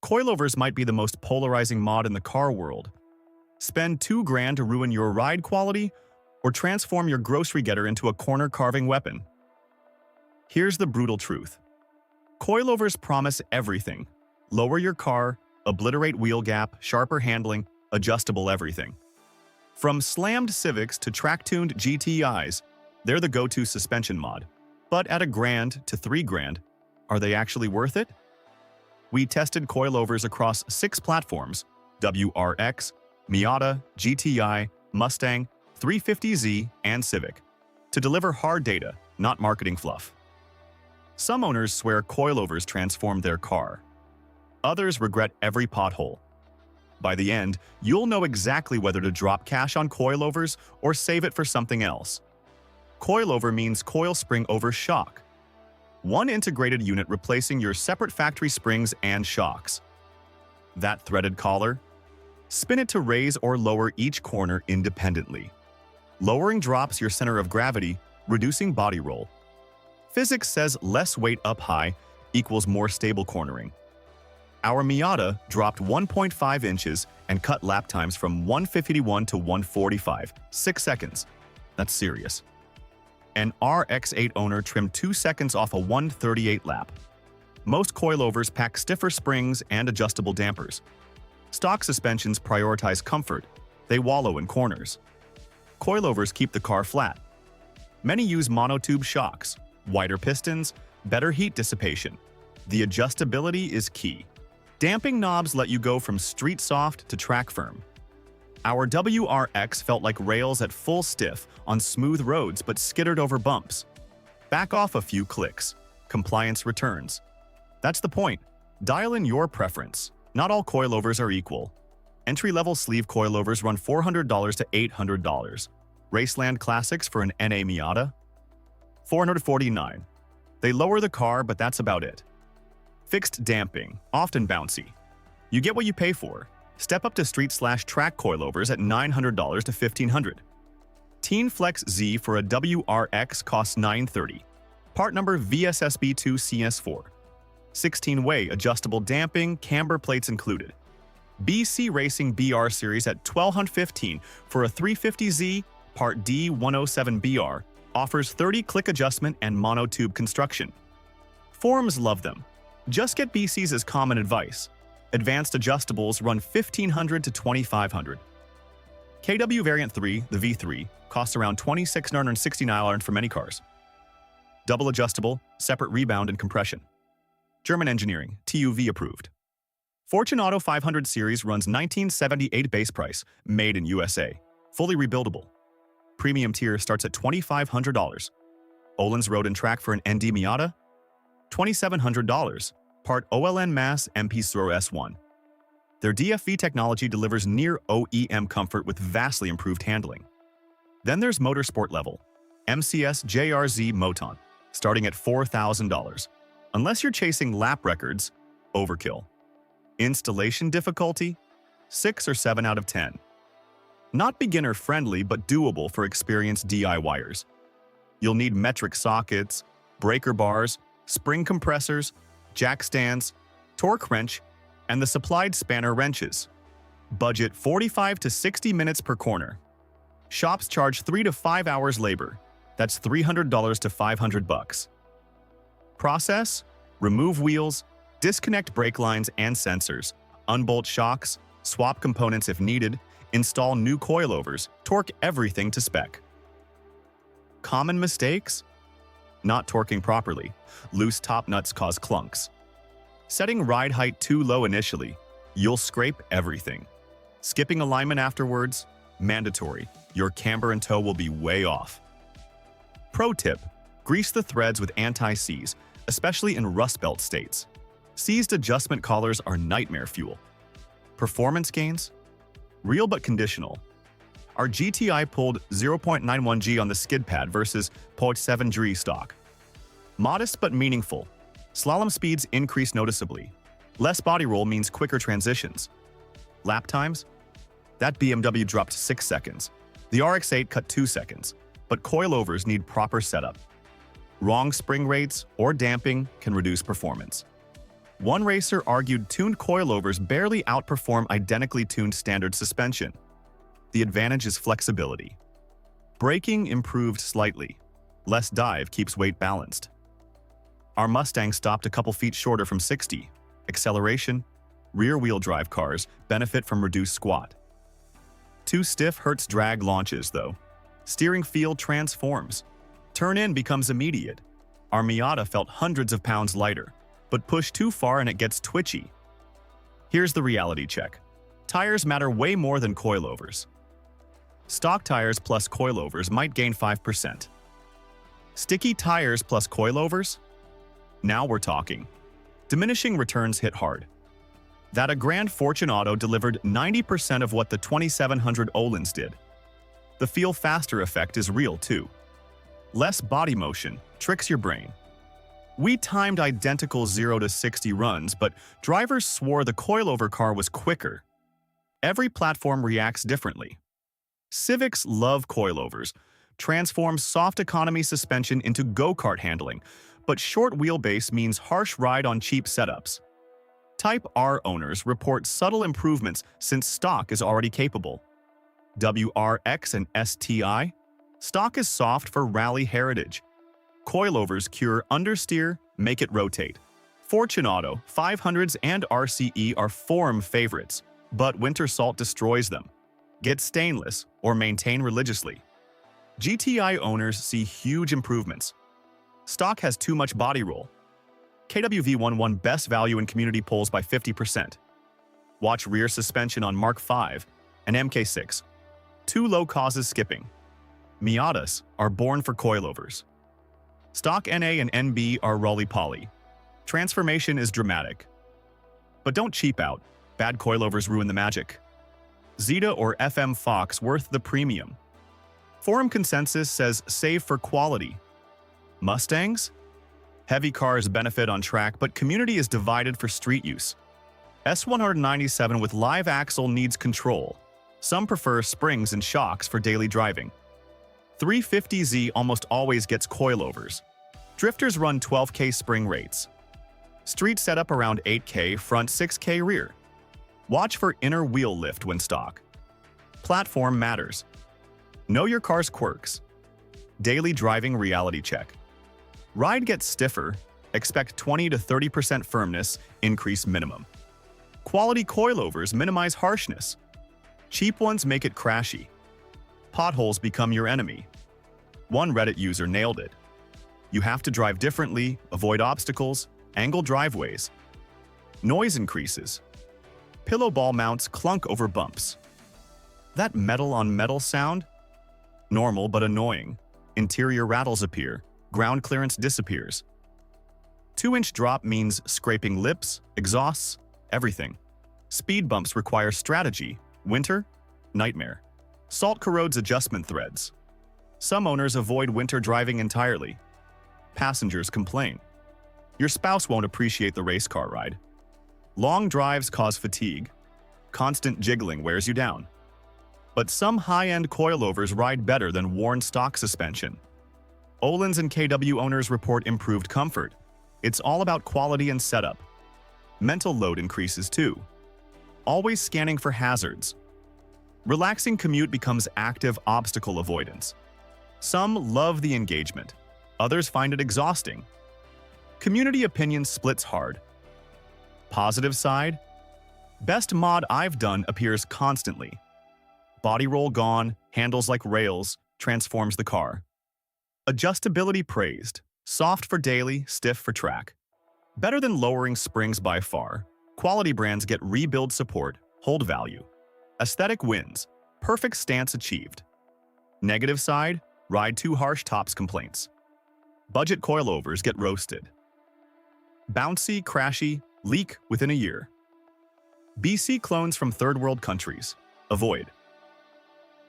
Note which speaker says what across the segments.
Speaker 1: Coilovers might be the most polarizing mod in the car world. Spend $2,000 to ruin your ride quality, or transform your grocery getter into a corner-carving weapon. Here's the brutal truth. Coilovers promise everything. Lower your car, obliterate wheel gap, sharper handling, adjustable everything. From slammed Civics to track-tuned GTIs, they're the go-to suspension mod. But at $1,000 to $3,000, are they actually worth it? We tested coilovers across 6 platforms: WRX, Miata, GTI, Mustang, 350Z, and Civic, to deliver hard data, not marketing fluff. Some owners swear coilovers transformed their car. Others regret every pothole. By the end, you'll know exactly whether to drop cash on coilovers or save it for something else. Coilover means coil spring over shock. One integrated unit replacing your separate factory springs and shocks. That threaded collar? Spin it to raise or lower each corner independently. Lowering drops your center of gravity, reducing body roll. Physics says less weight up high equals more stable cornering. Our Miata dropped 1.5 inches and cut lap times from 151 to 145, 6 seconds. That's serious. An RX-8 owner trimmed 2 seconds off a 138 lap. Most coilovers pack stiffer springs and adjustable dampers. Stock suspensions prioritize comfort. They wallow in corners. Coilovers keep the car flat. Many use monotube shocks, wider pistons, better heat dissipation. The adjustability is key. Damping knobs let you go from street soft to track firm. Our WRX felt like rails at full stiff on smooth roads but skittered over bumps. Back off a few clicks. Compliance returns. That's the point. Dial in your preference. Not all coilovers are equal. Entry-level sleeve coilovers run $400 to $800. Raceland Classics for an NA Miata? $449. They lower the car, but that's about it. Fixed damping, often bouncy. You get what you pay for. Step up to street/track coilovers at $900 to $1,500. Teen Flex Z for a WRX costs $930. Part number VSSB2CS4. 16-way adjustable damping, camber plates included. BC Racing BR Series at $1,215 for a 350Z, Part D107BR, offers 30 click adjustment and monotube construction. Forums love them. Just get BC's as common advice. Advanced adjustables run $1,500 to $2,500. KW Variant 3, the V3, costs around $2,669 for many cars. Double adjustable, separate rebound and compression. German engineering, TUV approved. Fortunato 500 series runs $1,978 base price, made in USA. Fully rebuildable. Premium tier starts at $2,500. Olin's Road and Track for an ND Miata? $2,700. Part OLN Mass MP0 S1. Their DFV technology delivers near OEM comfort with vastly improved handling. Then there's motorsport level. MCS JRZ Moton, starting at $4,000. Unless you're chasing lap records, overkill. Installation difficulty? 6 or 7 out of 10. Not beginner-friendly, but doable for experienced DIYers. You'll need metric sockets, breaker bars, spring compressors, jack stands, torque wrench, and the supplied spanner wrenches. Budget 45 to 60 minutes per corner. Shops charge 3 to 5 hours labor. That's $300 to $500. Process: remove wheels, disconnect brake lines and sensors, unbolt shocks, swap components if needed, install new coilovers, torque everything to spec. Common mistakes? Not torquing properly. Loose top nuts cause clunks. Setting ride height too low initially. You'll scrape everything. Skipping alignment afterwards? Mandatory. Your camber and toe will be way off. Pro tip: grease the threads with anti-seize, especially in Rust Belt states. Seized adjustment collars are nightmare fuel. Performance gains? Real but conditional. Our GTI pulled 0.91 G on the Skidpad versus 0.7 G stock. Modest but meaningful. Slalom speeds increase noticeably. Less body roll means quicker transitions. Lap times? That BMW dropped 6 seconds. The RX-8 cut 2 seconds. But coilovers need proper setup. Wrong spring rates or damping can reduce performance. One racer argued tuned coilovers barely outperform identically tuned standard suspension. The advantage is flexibility. Braking improved slightly. Less dive keeps weight balanced. Our Mustang stopped a couple feet shorter from 60. Acceleration. Rear-wheel drive cars benefit from reduced squat. Too stiff hurts drag launches, though. Steering feel transforms. Turn-in becomes immediate. Our Miata felt hundreds of pounds lighter, but push too far and it gets twitchy. Here's the reality check. Tires matter way more than coilovers. Stock tires plus coilovers might gain 5%. Sticky tires plus coilovers? Now we're talking. Diminishing returns hit hard. That a Grand Fortune Auto delivered 90% of what the 2700 Öhlins did. The feel faster effect is real too. Less body motion tricks your brain. We timed identical 0 to 60 runs, but drivers swore the coilover car was quicker. Every platform reacts differently. Civics love coilovers, transform soft economy suspension into go-kart handling, but short wheelbase means harsh ride on cheap setups. Type R owners report subtle improvements since stock is already capable. WRX and STI? Stock is soft for rally heritage. Coilovers cure understeer, make it rotate. Fortune Auto, 500s and RCE are form favorites, but winter salt destroys them. Get stainless or maintain religiously. GTI owners see huge improvements. Stock has too much body roll. KWV won best value in community polls by 50%. Watch rear suspension on Mark V and MK6. Too low causes skipping. Miatas are born for coilovers. Stock NA and NB are roly-poly. Transformation is dramatic. But don't cheap out. Bad coilovers ruin the magic. Zeta or FM Fox worth the premium. Forum consensus says save for quality. Mustangs? Heavy cars benefit on track, but community is divided for street use. S197 with live axle needs control. Some prefer springs and shocks for daily driving. 350Z almost always gets coilovers. Drifters run 12K spring rates. Street setup around 8K, front 6K rear. Watch for inner wheel lift when stock. Platform matters. Know your car's quirks. Daily driving reality check. Ride gets stiffer, expect 20 to 30% firmness, increase minimum. Quality coilovers minimize harshness. Cheap ones make it crashy. Potholes become your enemy. One Reddit user nailed it. You have to drive differently, avoid obstacles, angle driveways. Noise increases. Pillow ball mounts clunk over bumps. That metal-on-metal sound? Normal but annoying. Interior rattles appear. Ground clearance disappears. 2-inch drop means scraping lips, exhausts, everything. Speed bumps require strategy. Winter? Nightmare. Salt corrodes adjustment threads. Some owners avoid winter driving entirely. Passengers complain. Your spouse won't appreciate the race car ride. Long drives cause fatigue. Constant jiggling wears you down. But some high-end coilovers ride better than worn stock suspension. Öhlins and KW owners report improved comfort. It's all about quality and setup. Mental load increases too. Always scanning for hazards. Relaxing commute becomes active obstacle avoidance. Some love the engagement. Others find it exhausting. Community opinion splits hard. Positive side? Best mod I've done appears constantly. Body roll gone, handles like rails, transforms the car. Adjustability praised. Soft for daily, stiff for track. Better than lowering springs by far. Quality brands get rebuild support, hold value. Aesthetic wins. Perfect stance achieved. Negative side? Ride too harsh tops complaints. Budget coilovers get roasted. Bouncy, crashy, leak within a year. BC clones from third world countries. Avoid.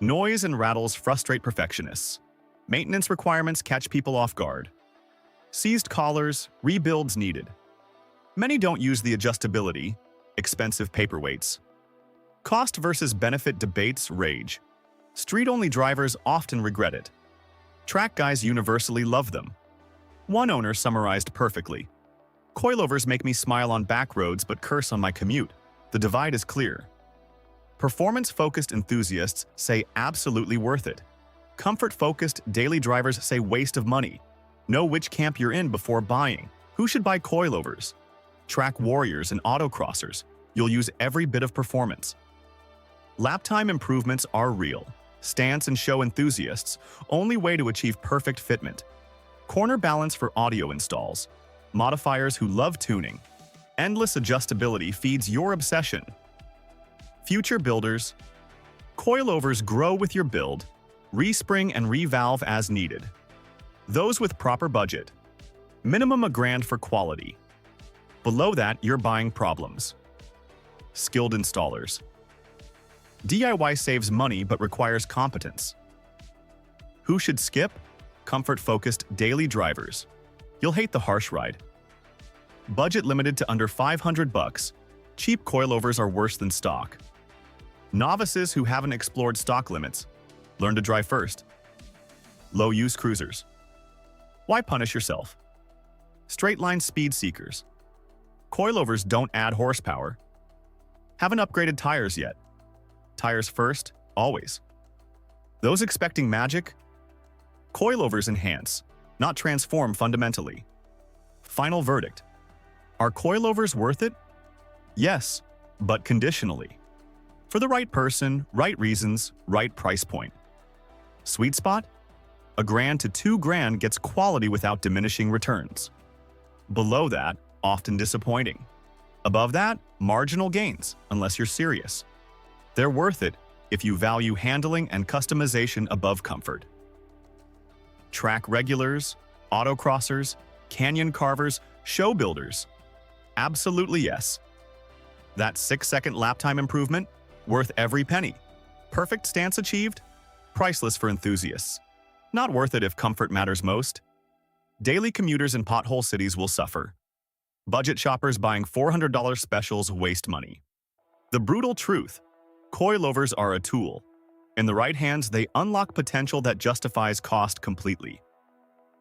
Speaker 1: Noise and rattles frustrate perfectionists. Maintenance requirements catch people off guard. Seized collars, rebuilds needed. Many don't use the adjustability, expensive paperweights. Cost versus benefit debates rage. Street-only drivers often regret it. Track guys universally love them. One owner summarized perfectly. Coilovers make me smile on back roads but curse on my commute. The divide is clear. Performance-focused enthusiasts say absolutely worth it. Comfort-focused daily drivers say waste of money. Know which camp you're in before buying. Who should buy coilovers? Track warriors and autocrossers. You'll use every bit of performance. Lap time improvements are real. Stance and show enthusiasts, only way to achieve perfect fitment. Corner balance for audio installs. Modifiers who love tuning. Endless adjustability feeds your obsession. Future builders. Coilovers grow with your build. Respring and revalve as needed. Those with proper budget. Minimum $1,000 for quality. Below that, you're buying problems. Skilled installers. DIY saves money but requires competence. Who should skip? Comfort-focused daily drivers. You'll hate the harsh ride. Budget limited to under $500. Cheap coilovers are worse than stock. Novices who haven't explored stock limits. Learn to drive first. Low-use cruisers. Why punish yourself? Straight-line speed seekers. Coilovers don't add horsepower. Haven't upgraded tires yet. Tires first, always. Those expecting magic? Coilovers enhance, not transform fundamentally. Final verdict. Are coilovers worth it? Yes, but conditionally. For the right person, right reasons, right price point. Sweet spot? $1,000 to $2,000 gets quality without diminishing returns. Below that, often disappointing. Above that, marginal gains, unless you're serious. They're worth it if you value handling and customization above comfort. Track regulars, autocrossers, canyon carvers, show builders. Absolutely yes. That 6-second lap time improvement, worth every penny. Perfect stance achieved? Priceless for enthusiasts. Not worth it if comfort matters most. Daily commuters in pothole cities will suffer. Budget shoppers buying $400 specials waste money. The brutal truth: coilovers are a tool. In the right hands, they unlock potential that justifies cost completely.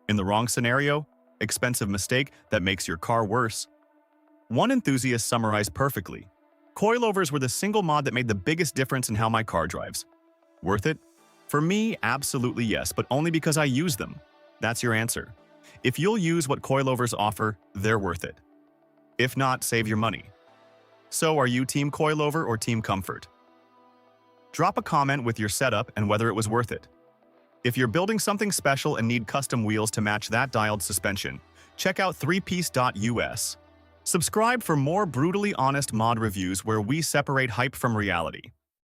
Speaker 1: In the wrong scenario, expensive mistake that makes your car worse. One enthusiast summarized perfectly: coilovers were the single mod that made the biggest difference in how my car drives. Worth it? For me, absolutely yes, but only because I use them. That's your answer. If you'll use what coilovers offer, they're worth it. If not, save your money. So are you Team Coilover or Team Comfort? Drop a comment with your setup and whether it was worth it. If you're building something special and need custom wheels to match that dialed suspension, check out threepiece.us. Subscribe for more brutally honest mod reviews where we separate hype from reality.